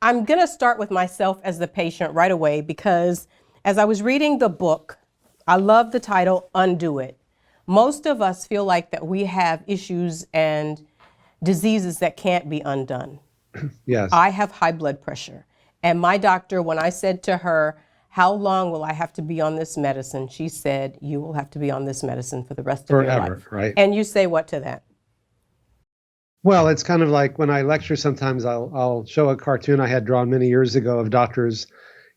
I'm going to start with myself as the patient right away, because as I was reading the book, I love the title, Undo It. Most of us feel like that we have issues and diseases that can't be undone. Yes. I have high blood pressure. And my doctor, when I said to her, how long will I have to be on this medicine? She said, you will have to be on this medicine for the rest of your life. Forever, right? And you say what to that? Well, it's kind of like when I lecture, sometimes I'll show a cartoon I had drawn many years ago of doctors,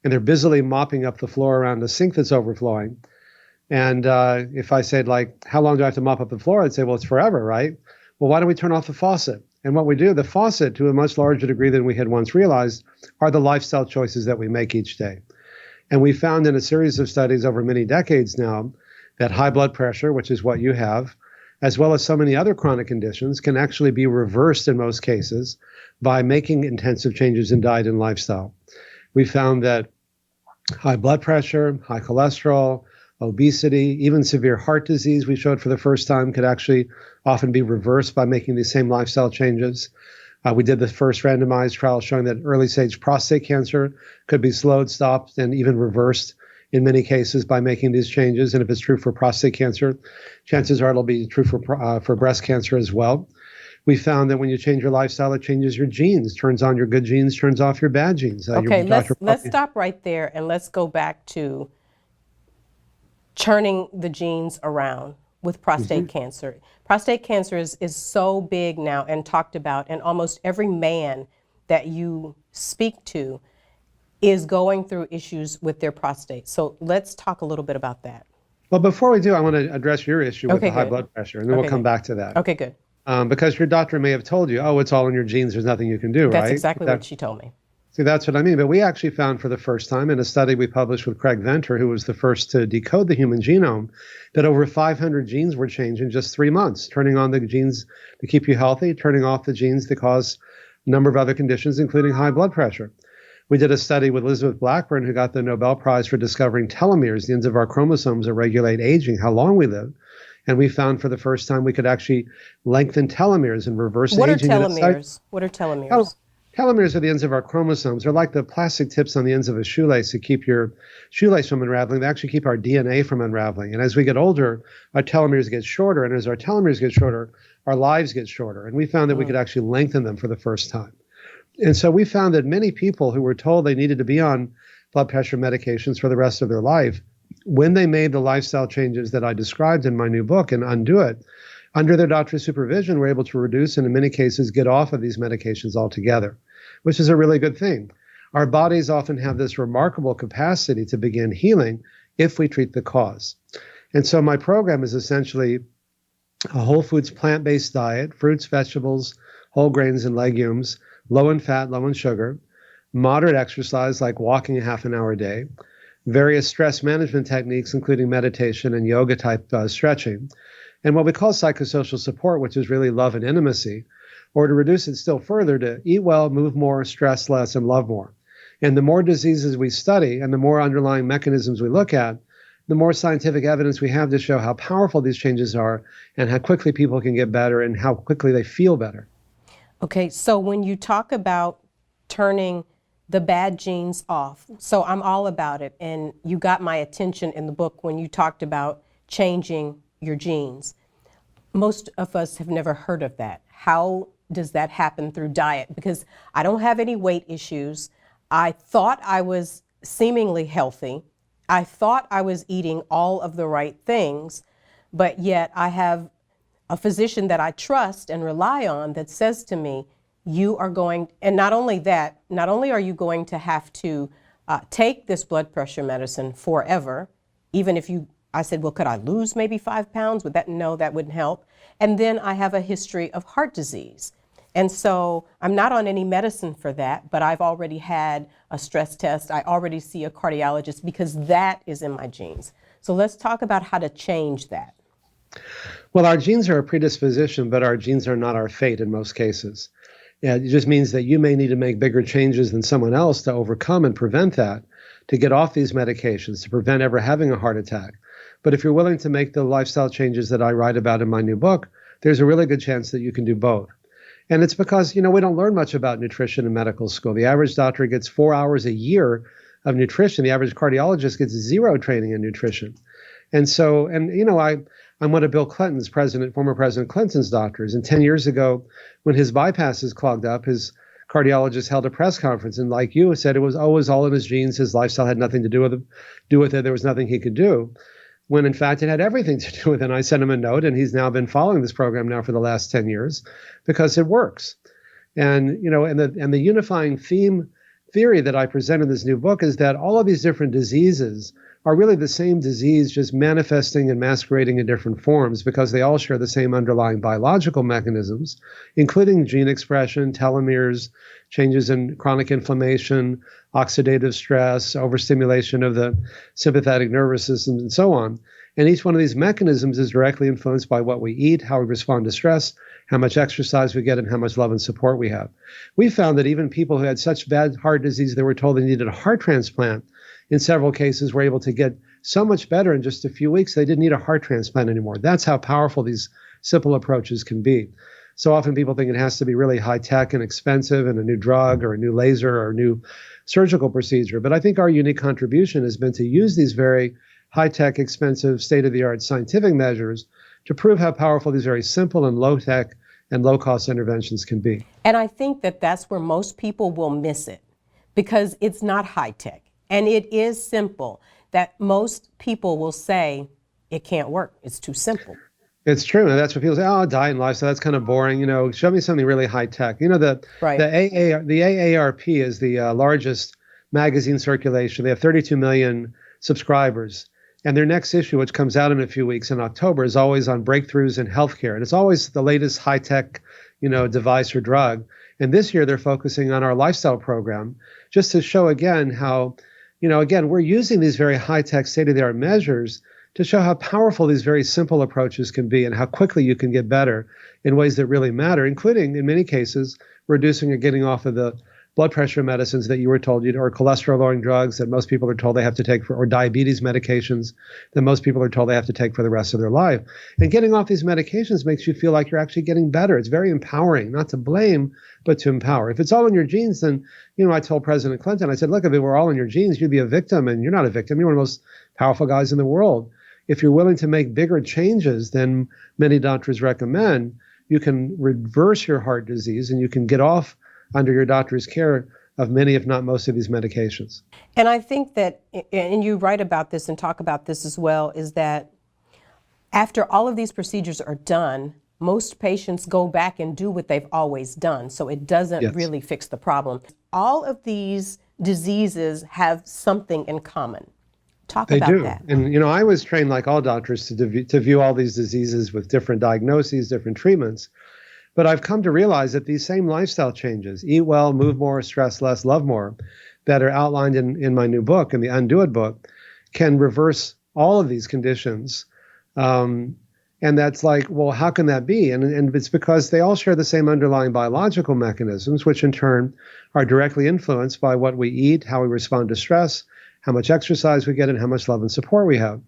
and they're busily mopping up the floor around a sink that's overflowing. And if I said, like, how long do I have to mop up the floor? I'd say, well, it's forever, right? Well, why don't we turn off the faucet? And what we do, the faucet, to a much larger degree than we had once realized, are the lifestyle choices that we make each day. And we found in a series of studies over many decades now that high blood pressure, which is what you have, as well as so many other chronic conditions, can actually be reversed in most cases by making intensive changes in diet and lifestyle. We found that high blood pressure, high cholesterol, obesity, even severe heart disease, we showed for the first time, could actually often be reversed by making these same lifestyle changes. We did the first randomized trial showing that early stage prostate cancer could be slowed, stopped, and even reversed in many cases by making these changes. And if it's true for prostate cancer, chances are it'll be true for breast cancer as well. We found that when you change your lifestyle, it changes your genes, turns on your good genes, turns off your bad genes. Okay, let's stop right there and let's go back to turning the genes around with prostate cancer. Prostate cancer is so big now and talked about, and almost every man that you speak to is going through issues with their prostate. So let's talk a little bit about that. Well, before we do, I want to address your issue with the high blood pressure, and then we'll come back to that. Okay, good. Because your doctor may have told you, oh, it's all in your genes, there's nothing you can do, right? That's exactly what she told me. See, that's what I mean. But we actually found for the first time in a study we published with Craig Venter, who was the first to decode the human genome, that over 500 genes were changed in just 3 months, turning on the genes to keep you healthy, turning off the genes that cause a number of other conditions, including high blood pressure. We did a study with Elizabeth Blackburn, who got the Nobel Prize for discovering telomeres, the ends of our chromosomes that regulate aging, how long we live. And we found for the first time we could actually lengthen telomeres and reverse aging. What are telomeres? What are telomeres? Telomeres are the ends of our chromosomes. They're like the plastic tips on the ends of a shoelace to keep your shoelace from unraveling. They actually keep our DNA from unraveling. And as we get older, our telomeres get shorter. And as our telomeres get shorter, our lives get shorter. And we found that we could actually lengthen them for the first time. And so we found that many people who were told they needed to be on blood pressure medications for the rest of their life, when they made the lifestyle changes that I described in my new book and Undo It, under their doctor's supervision, were able to reduce and in many cases get off of these medications altogether, which is a really good thing. Our bodies often have this remarkable capacity to begin healing if we treat the cause. And so my program is essentially a whole foods plant-based diet, fruits, vegetables, whole grains, and legumes, low in fat, low in sugar, moderate exercise like walking a half an hour a day, various stress management techniques, including meditation and yoga type stretching, and what we call psychosocial support, which is really love and intimacy, or to reduce it still further, to eat well, move more, stress less, and love more. And the more diseases we study and the more underlying mechanisms we look at, the more scientific evidence we have to show how powerful these changes are and how quickly people can get better and how quickly they feel better. Okay, so when you talk about turning the bad genes off, so I'm all about it, and you got my attention in the book when you talked about changing your genes. Most of us have never heard of that. How does that happen through diet? Because I don't have any weight issues. I thought I was seemingly healthy. I thought I was eating all of the right things, but yet I have a physician that I trust and rely on that says to me, you are going, and not only that, not only are you going to have to take this blood pressure medicine forever, even if you, I said, well, could I lose maybe 5 pounds? Would that, no, that wouldn't help. And then I have a history of heart disease. And so I'm not on any medicine for that, but I've already had a stress test. I already see a cardiologist because that is in my genes. So let's talk about how to change that. Well, our genes are a predisposition, but our genes are not our fate in most cases. Yeah, it just means that you may need to make bigger changes than someone else to overcome and prevent that, to get off these medications, to prevent ever having a heart attack. But if you're willing to make the lifestyle changes that I write about in my new book, there's a really good chance that you can do both. And it's because, we don't learn much about nutrition in medical school. The average doctor gets 4 hours a year of nutrition. The average cardiologist gets zero training in nutrition. And so, I'm one of Bill Clinton's former President Clinton's doctors. And 10 years ago, when his bypasses clogged up, his cardiologist held a press conference. And like you said, it was always all in his genes. His lifestyle had nothing to do with it. There was nothing he could do. When in fact it had everything to do with it. And I sent him a note, and he's now been following this program now for the last 10 years because it works. And, and the unifying theory that I present in this new book is that all of these different diseases are really the same disease, just manifesting and masquerading in different forms because they all share the same underlying biological mechanisms, including gene expression, telomeres, changes in chronic inflammation, oxidative stress, overstimulation of the sympathetic nervous system, and so on. And each one of these mechanisms is directly influenced by what we eat, how we respond to stress, how much exercise we get, and how much love and support we have. We found that even people who had such bad heart disease they were told they needed a heart transplant, in several cases were able to get so much better in just a few weeks they didn't need a heart transplant anymore. That's how powerful these simple approaches can be. So often people think it has to be really high tech and expensive and a new drug or a new laser or a new surgical procedure. But I think our unique contribution has been to use these very high tech, expensive, state of the art scientific measures to prove how powerful these very simple and low tech and low cost interventions can be. And I think that that's where most people will miss it because it's not high tech. And it is simple that most people will say it can't work. It's too simple. It's true. And that's what people say, diet and lifestyle, that's kind of boring. Show me something really high tech. The AARP is the largest magazine circulation. They have 32 million subscribers. And their next issue, which comes out in a few weeks in October, is always on breakthroughs in healthcare. And it's always the latest high tech, device or drug. And this year they're focusing on our lifestyle program just to show again how we're using these very high-tech, state-of-the-art measures to show how powerful these very simple approaches can be and how quickly you can get better in ways that really matter, including, in many cases, reducing or getting off of the blood pressure medicines that you were told, or cholesterol-lowering drugs that most people are told they have to take or diabetes medications that most people are told they have to take for the rest of their life. And getting off these medications makes you feel like you're actually getting better. It's very empowering, not to blame, but to empower. If it's all in your genes, then, I told President Clinton, I said, look, if it were all in your genes, you'd be a victim, and you're not a victim. You're one of the most powerful guys in the world. If you're willing to make bigger changes than many doctors recommend, you can reverse your heart disease and you can get off under your doctor's care of many, if not most, of these medications. And I think that, and you write about this and talk about this as well, is that after all of these procedures are done, most patients go back and do what they've always done. So it doesn't really fix the problem. All of these diseases have something in common. Talk about that. And, I was trained like all doctors to view all these diseases with different diagnoses, different treatments. But I've come to realize that these same lifestyle changes, eat well, move more, stress less, love more, that are outlined in my new book, in the Undo It book, can reverse all of these conditions. And that's like, well, how can that be? And it's because they all share the same underlying biological mechanisms, which in turn are directly influenced by what we eat, how we respond to stress, how much exercise we get, and how much love and support we have.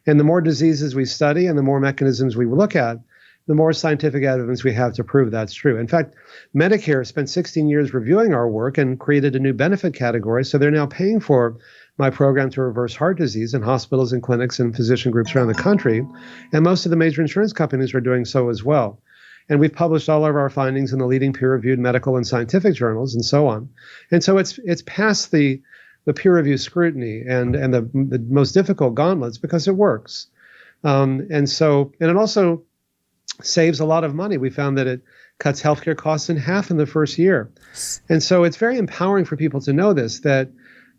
And the more diseases we study and the more mechanisms we look at, the more scientific evidence we have to prove that's true. In fact, Medicare spent 16 years reviewing our work and created a new benefit category. So they're now paying for my program to reverse heart disease in hospitals and clinics and physician groups around the country. And most of the major insurance companies are doing so as well. And we've published all of our findings in the leading peer-reviewed medical and scientific journals and so on. And so it's past the peer-reviewed scrutiny and the most difficult gauntlets because it works. And it also saves a lot of money. We found that it cuts healthcare costs in half in the first year. And so it's very empowering for people to know this, that,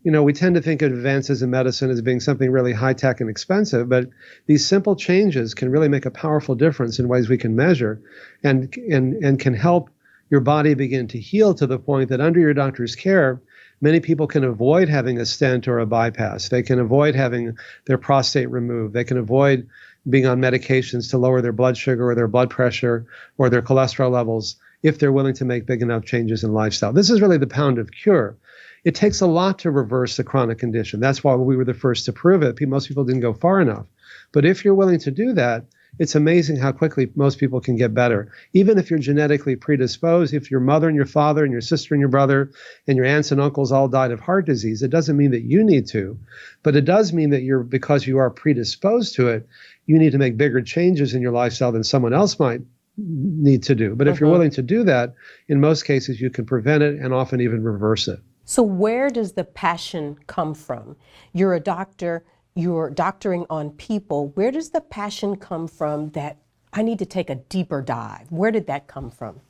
we tend to think of advances in medicine as being something really high-tech and expensive, but these simple changes can really make a powerful difference in ways we can measure and can help your body begin to heal to the point that under your doctor's care, many people can avoid having a stent or a bypass. They can avoid having their prostate removed. They can avoid being on medications to lower their blood sugar or their blood pressure or their cholesterol levels if they're willing to make big enough changes in lifestyle. This is really the pound of cure. It takes a lot to reverse the chronic condition. That's why we were the first to prove it. Most people didn't go far enough. But if you're willing to do that, it's amazing how quickly most people can get better. Even if you're genetically predisposed, if your mother and your father and your sister and your brother and your aunts and uncles all died of heart disease, it doesn't mean that you need to, but it does mean that because you are predisposed to it, you need to make bigger changes in your lifestyle than someone else might need to do. But if you're willing to do that, in most cases, you can prevent it and often even reverse it. So where does the passion come from? You're a doctor, you're doctoring on people. Where does the passion come from that I need to take a deeper dive? Where did that come from?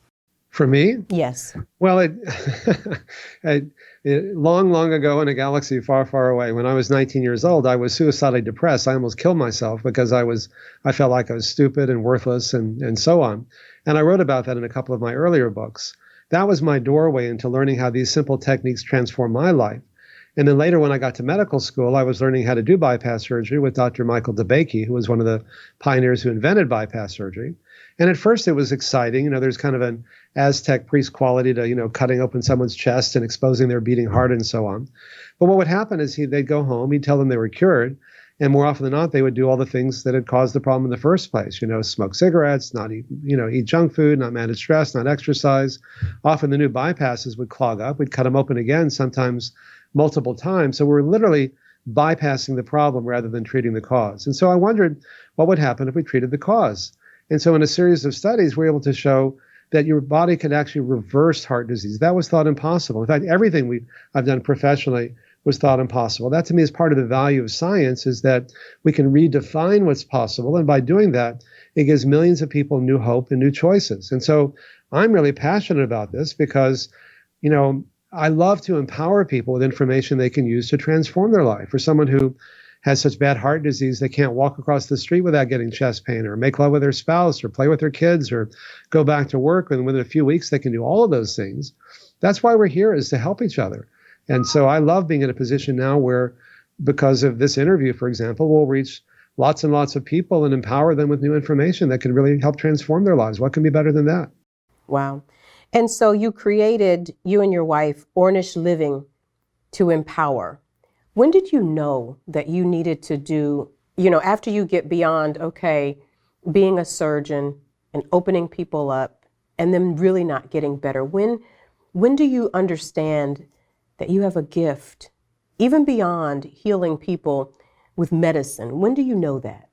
For me? Yes. Well, long, long ago in a galaxy far, far away, when I was 19 years old, I was suicidally depressed. I almost killed myself because I felt like I was stupid and worthless and so on. And I wrote about that in a couple of my earlier books. That was my doorway into learning how these simple techniques transform my life. And then later when I got to medical school, I was learning how to do bypass surgery with Dr. Michael DeBakey, who was one of the pioneers who invented bypass surgery. And at first it was exciting. There's kind of an Aztec priest quality to, cutting open someone's chest and exposing their beating heart and so on. But what would happen is they'd go home, he'd tell them they were cured. And more often than not, they would do all the things that had caused the problem in the first place. Smoke cigarettes, not eat, eat junk food, not manage stress, not exercise. Often the new bypasses would clog up. We'd cut them open again, sometimes multiple times. So we're literally bypassing the problem rather than treating the cause. And so I wondered what would happen if we treated the cause. And so in a series of studies, we're able to show that your body could actually reverse heart disease. That was thought impossible. In fact, everything I've done professionally was thought impossible. That to me is part of the value of science, is that we can redefine what's possible. And by doing that, it gives millions of people new hope and new choices. And so I'm really passionate about this because, I love to empower people with information they can use to transform their life. For someone who has such bad heart disease, they can't walk across the street without getting chest pain, or make love with their spouse, or play with their kids, or go back to work. And within a few weeks, they can do all of those things. That's why we're here, is to help each other. And so I love being in a position now where, because of this interview, for example, we'll reach lots and lots of people and empower them with new information that can really help transform their lives. What can be better than that? Wow. And so you and your wife, Ornish Living to Empower. When did you know that you needed to do, after you get beyond, being a surgeon and opening people up and then really not getting better? When do you understand that you have a gift, even beyond healing people with medicine? When do you know that?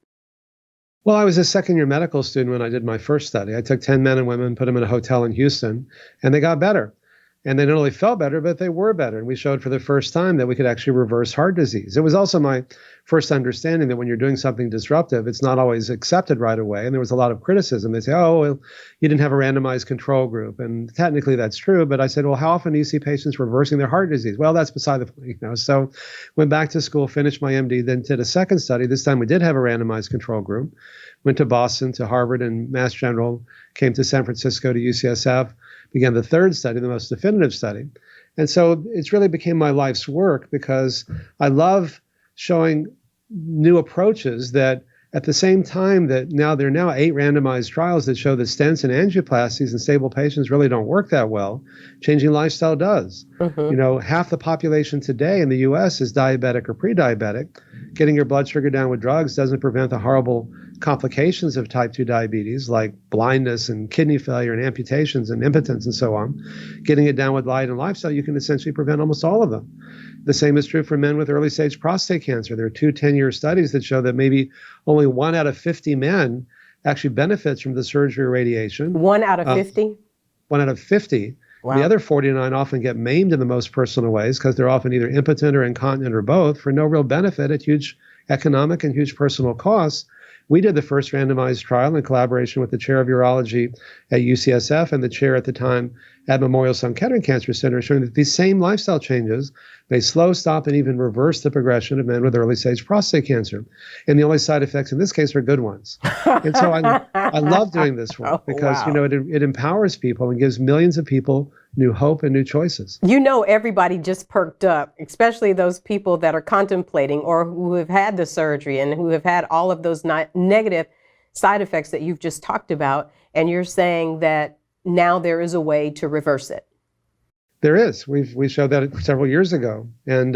Well, I was a second-year medical student when I did my first study. I took 10 men and women, put them in a hotel in Houston, and they got better. And they not only felt better, but they were better. And we showed for the first time that we could actually reverse heart disease. It was also my first understanding that when you're doing something disruptive, it's not always accepted right away. And there was a lot of criticism. They say, oh, well, you didn't have a randomized control group. And technically that's true. But I said, well, how often do you see patients reversing their heart disease? Well, that's beside the point. So went back to school, finished my MD, then did a second study. This time we did have a randomized control group. Went to Boston, to Harvard and Mass General, came to San Francisco to UCSF, began the third study, the most definitive study. And so it's really became my life's work, because I love showing new approaches that, at the same time that there are now 8 randomized trials that show that stents and angioplasties in stable patients really don't work that well. Changing lifestyle does. Half the population today in the US is diabetic or pre-diabetic. Getting your blood sugar down with drugs doesn't prevent the horrible complications of type 2 diabetes, like blindness and kidney failure and amputations and impotence and so on. Getting it down with diet and lifestyle, you can essentially prevent almost all of them. The same is true for men with early stage prostate cancer. There are 2 10-year studies that show that maybe only 1 out of 50 men actually benefits from the surgery or radiation. 1 out of 50? 1 out of 50. Wow. The other 49 often get maimed in the most personal ways, because they're often either impotent or incontinent or both, for no real benefit at huge economic and huge personal costs. We did the first randomized trial in collaboration with the chair of urology at UCSF and the chair at the time at Memorial Sloan Kettering Cancer Center, showing that these same lifestyle changes may slow, stop, and even reverse the progression of men with early stage prostate cancer. And the only side effects in this case are good ones. And so I love doing this work because, it empowers people and gives millions of people new hope and new choices. Everybody just perked up, especially those people that are contemplating or who have had the surgery and who have had all of those negative side effects that you've just talked about. And you're saying that now there is a way to reverse it. There is. We showed that several years ago. And,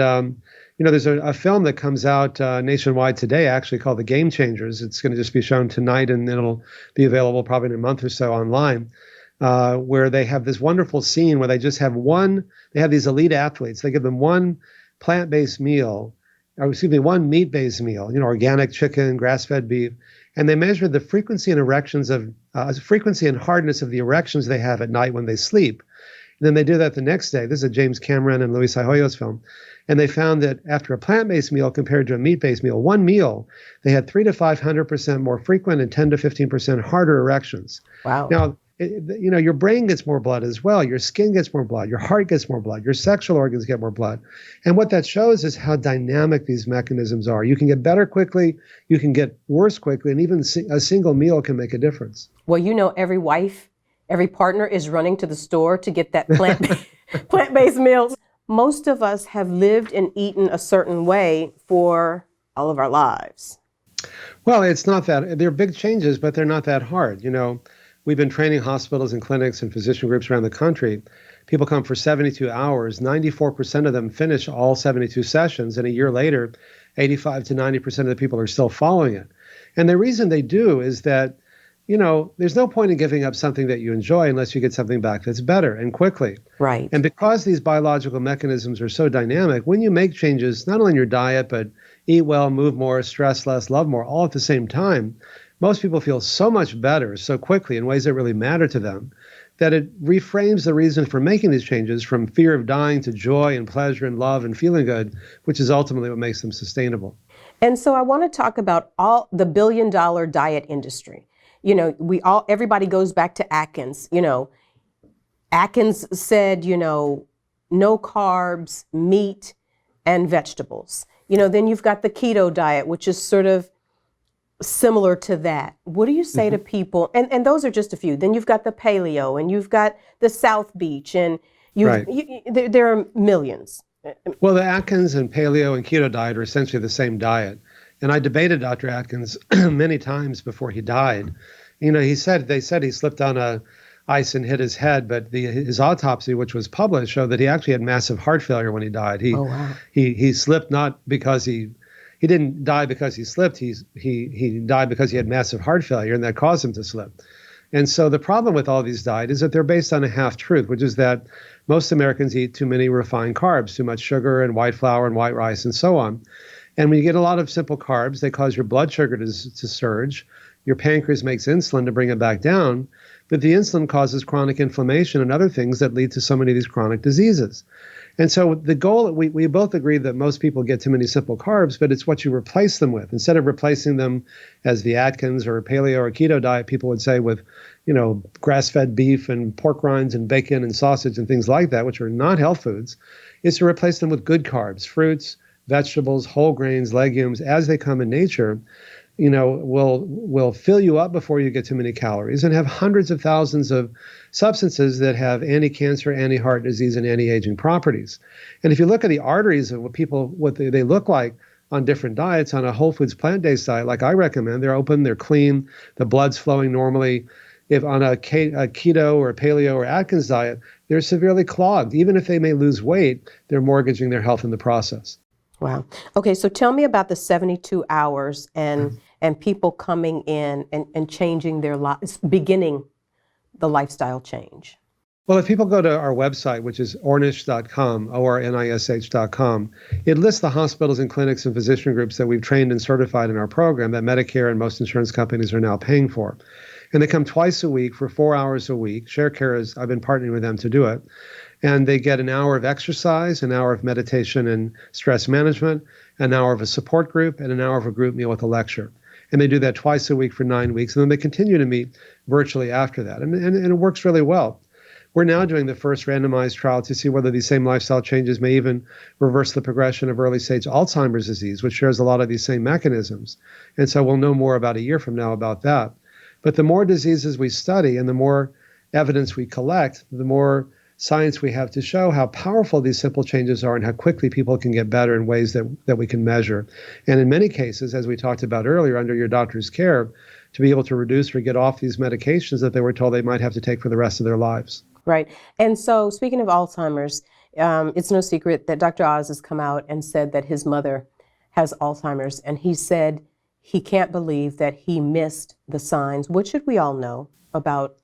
There's a film that comes out nationwide today, actually called The Game Changers. It's going to just be shown tonight, and it'll be available probably in a month or so online, where they have this wonderful scene where they just have they have these elite athletes. They give them one plant-based meal, or excuse me, one meat-based meal, organic chicken, grass-fed beef, and they measure the frequency and frequency and hardness of the erections they have at night when they sleep. And then they do that the next day. This is a James Cameron and Luis Arroyo's film. And they found that after a plant-based meal compared to a meat-based meal, one meal, they had 300 to 500% more frequent and 10 to 15% harder erections. Wow. Now, your brain gets more blood as well. Your skin gets more blood. Your heart gets more blood. Your sexual organs get more blood. And what that shows is how dynamic these mechanisms are. You can get better quickly. You can get worse quickly. And even a single meal can make a difference. Well, every wife, every partner is running to the store to get that plant-based meals. Most of us have lived and eaten a certain way for all of our lives. Well, it's not that. They're big changes, but they're not that hard. We've been training hospitals and clinics and physician groups around the country. People come for 72 hours. 94% of them finish all 72 sessions. And a year later, 85 to 90% of the people are still following it. And the reason they do is that, there's no point in giving up something that you enjoy unless you get something back that's better and quickly. Right. And because these biological mechanisms are so dynamic, when you make changes, not only in your diet, but eat well, move more, stress less, love more, all at the same time, most people feel so much better so quickly in ways that really matter to them that it reframes the reason for making these changes from fear of dying to joy and pleasure and love and feeling good, which is ultimately what makes them sustainable. And so I want to talk about all the billion-dollar diet industry. Everybody goes back to Atkins. Atkins said, no carbs, meat, and vegetables. Then you've got the keto diet, which is sort of similar to that. What do you say to people? And those are just a few. Then you've got the paleo, and you've got the South Beach, and there are millions. Well, the Atkins and paleo and keto diet are essentially the same diet. And I debated Dr. Atkins many times before he died. They said he slipped on ice and hit his head, but his autopsy, which was published, showed that he actually had massive heart failure when he died. He slipped not because he didn't die because he slipped. He died because he had massive heart failure, and that caused him to slip. And so the problem with all these diets is that they're based on a half-truth, which is that most Americans eat too many refined carbs, too much sugar and white flour and white rice and so on. And when you get a lot of simple carbs, they cause your blood sugar to surge. Your pancreas makes insulin to bring it back down, but the insulin causes chronic inflammation and other things that lead to so many of these chronic diseases. And so the goal, we both agree that most people get too many simple carbs, but it's what you replace them with. Instead of replacing them as the Atkins or paleo or keto diet, people would say with, grass-fed beef and pork rinds and bacon and sausage and things like that, which are not health foods, is to replace them with good carbs, fruits, vegetables, whole grains, legumes, as they come in nature. Will fill you up before you get too many calories and have hundreds of thousands of substances that have anti-cancer, anti-heart disease, and anti-aging properties. And if you look at the arteries of what they look like on different diets, on a whole foods plant-based diet, like I recommend, they're open, they're clean, the blood's flowing normally. If on a keto or paleo or Atkins diet, they're severely clogged. Even if they may lose weight, they're mortgaging their health in the process. Wow. Okay, so tell me about the 72 hours and people coming in and changing their lives, beginning the lifestyle change. Well, if people go to our website, which is ornish.com, ornish.com, it lists the hospitals and clinics and physician groups that we've trained and certified in our program that Medicare and most insurance companies are now paying for. And they come twice a week for 4 hours a week. ShareCare I've been partnering with them to do it. And they get an hour of exercise, an hour of meditation and stress management, an hour of a support group, and an hour of a group meal with a lecture. And they do that twice a week for 9 weeks. And then they continue to meet virtually after that. And it works really well. We're now doing the first randomized trial to see whether these same lifestyle changes may even reverse the progression of early stage Alzheimer's disease, which shares a lot of these same mechanisms. And so we'll know more about a year from now about that. But the more diseases we study and the more evidence we collect, the more science we have to show how powerful these simple changes are and how quickly people can get better in ways that we can measure. And in many cases, as we talked about earlier, under your doctor's care, to be able to reduce or get off these medications that they were told they might have to take for the rest of their lives. Right. And so speaking of Alzheimer's, It's no secret that Dr. Oz has come out and said that his mother has Alzheimer's, and he said he can't believe that he missed the signs. What should we all know about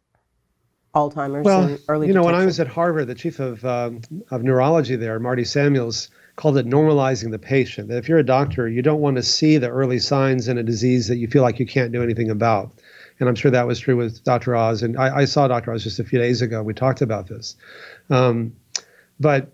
Alzheimer's and early detection? When I was at Harvard, the chief of neurology there, Marty Samuels, called it normalizing the patient. That if you're a doctor, you don't want to see the early signs in a disease that you feel like you can't do anything about. And I'm sure that was true with Dr. Oz. And I saw Dr. Oz just a few days ago. We talked about this. But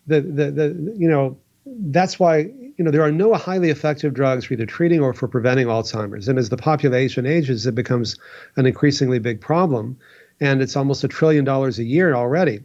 that's why there are no highly effective drugs for either treating or for preventing Alzheimer's. And as the population ages, it becomes an increasingly big problem. And it's almost $1 trillion a year already.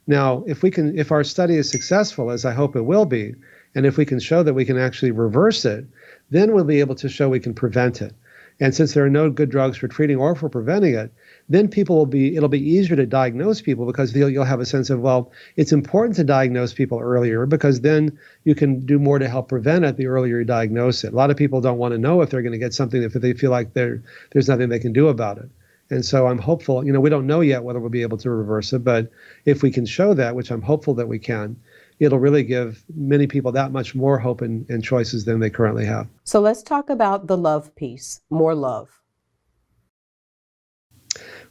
Now, if our study is successful, as I hope it will be, and if we can show that we can actually reverse it, then we'll be able to show we can prevent it. And since there are no good drugs for treating or for preventing it, then it'll be easier to diagnose people because you'll have a sense of, well, it's important to diagnose people earlier because then you can do more to help prevent it the earlier you diagnose it. A lot of people don't want to know if they're going to get something if they feel like there's nothing they can do about it. And so I'm hopeful, we don't know yet whether we'll be able to reverse it, but if we can show that, which I'm hopeful that we can, it'll really give many people that much more hope and choices than they currently have. So let's talk about the love piece, more love.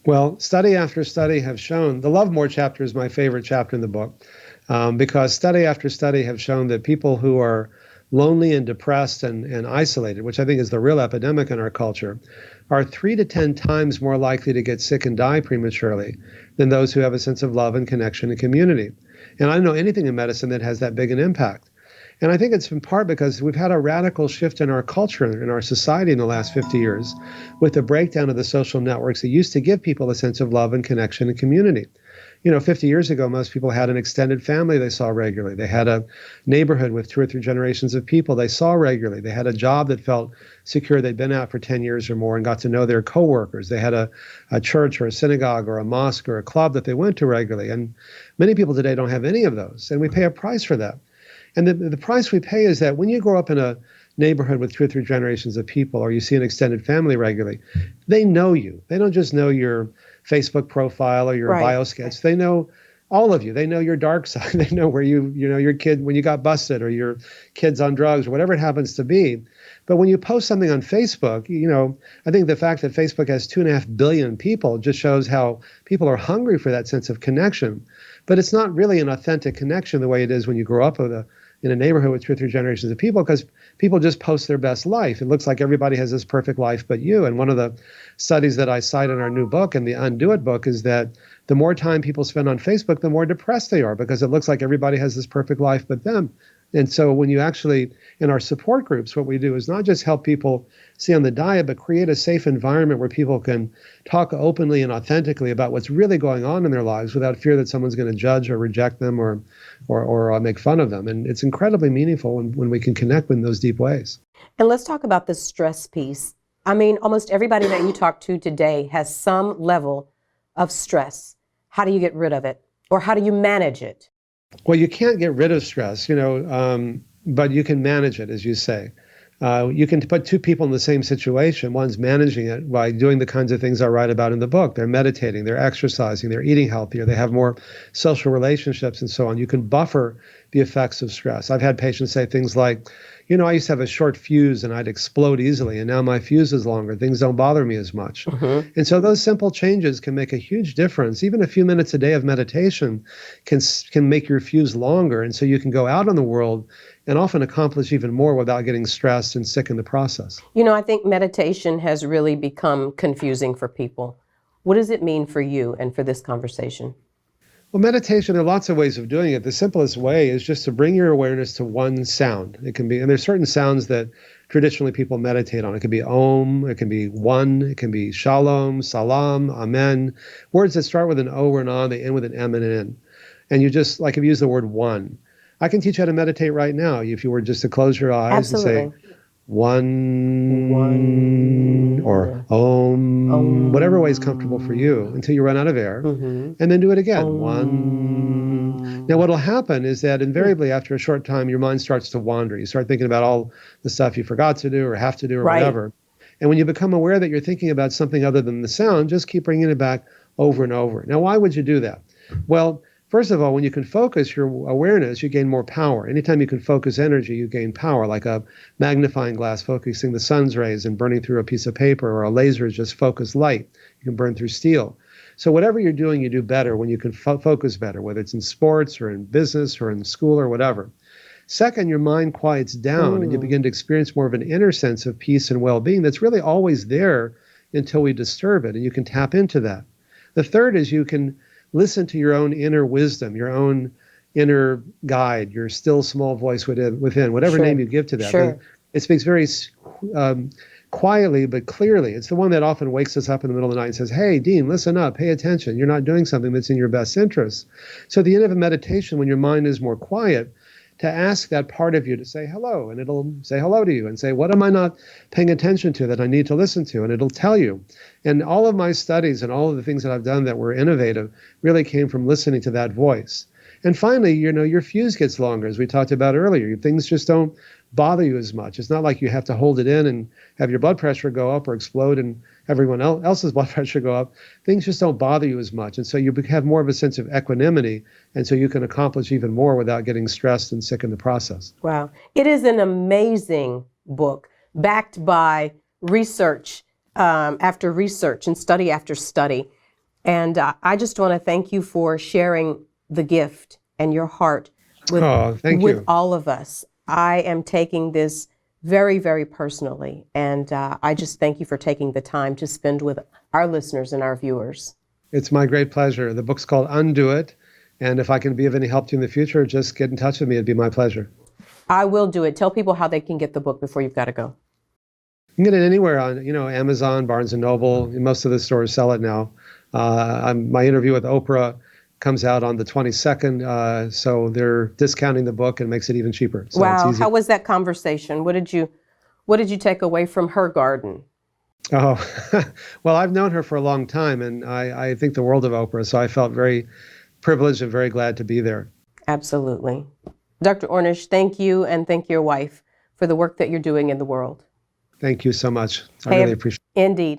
Well, study after study have shown, the Love More chapter is my favorite chapter in the book, because study after study have shown that people who are lonely and depressed and isolated, which I think is the real epidemic in our culture, are 3 to 10 times more likely to get sick and die prematurely than those who have a sense of love and connection and community. And I don't know anything in medicine that has that big an impact. And I think it's in part because we've had a radical shift in our culture, in our society in the last 50 years, with the breakdown of the social networks that used to give people a sense of love and connection and community. 50 years ago, most people had an extended family they saw regularly. They had a neighborhood with 2 or 3 generations of people they saw regularly. They had a job that felt secure. They'd been out for 10 years or more and got to know their coworkers. They had a church or a synagogue or a mosque or a club that they went to regularly. And many people today don't have any of those. And we pay a price for that. And the price we pay is that when you grow up in a neighborhood with 2 or 3 generations of people, or you see an extended family regularly, they know you. They don't just know your Facebook profile or your bio sketch. They know all of you. They know your dark side. They know where your kid, when you got busted, or your kids on drugs, or whatever it happens to be. But when you post something on Facebook, I think the fact that Facebook has 2.5 billion people just shows how people are hungry for that sense of connection. But it's not really an authentic connection the way it is when you grow up in a neighborhood with 2 or 3 generations of people, because people just post their best life. It looks like everybody has this perfect life but you. And one of the studies that I cite in our new book, in the Undo It book, is that the more time people spend on Facebook, the more depressed they are, because it looks like everybody has this perfect life but them. And so when you actually, in our support groups, what we do is not just help people stay on the diet, but create a safe environment where people can talk openly and authentically about what's really going on in their lives without fear that someone's going to judge or reject them or make fun of them. And it's incredibly meaningful when we can connect in those deep ways. And let's talk about the stress piece. I mean, almost everybody that you talk to today has some level of stress. How do you get rid of it? Or how do you manage it? Well, you can't get rid of stress, but you can manage it, as you say. You can put 2 people in the same situation. One's managing it by doing the kinds of things I write about in the book. They're meditating, they're exercising, they're eating healthier, they have more social relationships and so on. You can buffer the effects of stress. I've had patients say things like, I used to have a short fuse and I'd explode easily, and now my fuse is longer. Things don't bother me as much. Mm-hmm. And so those simple changes can make a huge difference. Even a few minutes a day of meditation can make your fuse longer. And so you can go out in the world and often accomplish even more without getting stressed and sick in the process. I think meditation has really become confusing for people. What does it mean for you and for this conversation? Well, meditation, there are lots of ways of doing it. The simplest way is just to bring your awareness to one sound. It can be, and there's certain sounds that traditionally people meditate on. It can be Om, it can be one, it can be Shalom, Salam, Amen. Words that start with an O or an On, they end with an M and an N. And you just, like if you use the word one, I can teach you how to meditate right now. If you were just to close your eyes Absolutely. And say, one, or Om, whatever way is comfortable for you until you run out of air, and then do it again. One. Now, what'll happen is that invariably after a short time, your mind starts to wander. You start thinking about all the stuff you forgot to do or have to do or whatever. And when you become aware that you're thinking about something other than the sound, just keep bringing it back over and over. Now, why would you do that? Well, First of all, when you can focus your awareness, you gain more power. Anytime you can focus energy, you gain power, like a magnifying glass focusing the sun's rays and burning through a piece of paper, or a laser is just focused light. You can burn through steel. So whatever you're doing, you do better when you can focus better, whether it's in sports or in business or in school or whatever. Second, your mind quiets down and you begin to experience more of an inner sense of peace and well-being that's really always there until we disturb it, and you can tap into that. The third is you can listen to your own inner wisdom, your own inner guide, your still small voice within whatever name you give to that. Sure. But it speaks very quietly but clearly. It's the one that often wakes us up in the middle of the night and says, hey, Dean, listen up, pay attention. You're not doing something that's in your best interest. So at the end of a meditation, when your mind is more quiet, to ask that part of you to say hello, and it'll say hello to you and say, what am I not paying attention to that I need to listen to? And it'll tell you. And all of my studies and all of the things that I've done that were innovative really came from listening to that voice. And finally, your fuse gets longer, as we talked about earlier. Things just don't bother you as much. It's not like you have to hold it in and have your blood pressure go up or explode and everyone else's blood pressure go up. Things just don't bother you as much. And so you have more of a sense of equanimity. And so you can accomplish even more without getting stressed and sick in the process. Wow. It is an amazing book backed by research after research and study after study. And I just want to thank you for sharing the gift and your heart with all of us. I am taking this very, very personally, and I just thank you for taking the time to spend with our listeners and our viewers. It's my great pleasure. The book's called Undo It, and if I can be of any help to you in the future, just get in touch with me. It'd be my pleasure. I will do it. Tell people how they can get the book before you've got to go. You can get it anywhere on, Amazon, Barnes & Noble. Most of the stores sell it now. My interview with Oprah comes out on the 22nd, so they're discounting the book and makes it even cheaper. So wow, it's easy. How was that conversation? What did you take away from her garden? Oh, well, I've known her for a long time, and I think the world of Oprah, so I felt very privileged and very glad to be there. Absolutely. Dr. Ornish, thank you, and thank your wife for the work that you're doing in the world. Thank you so much. I really appreciate it. Indeed.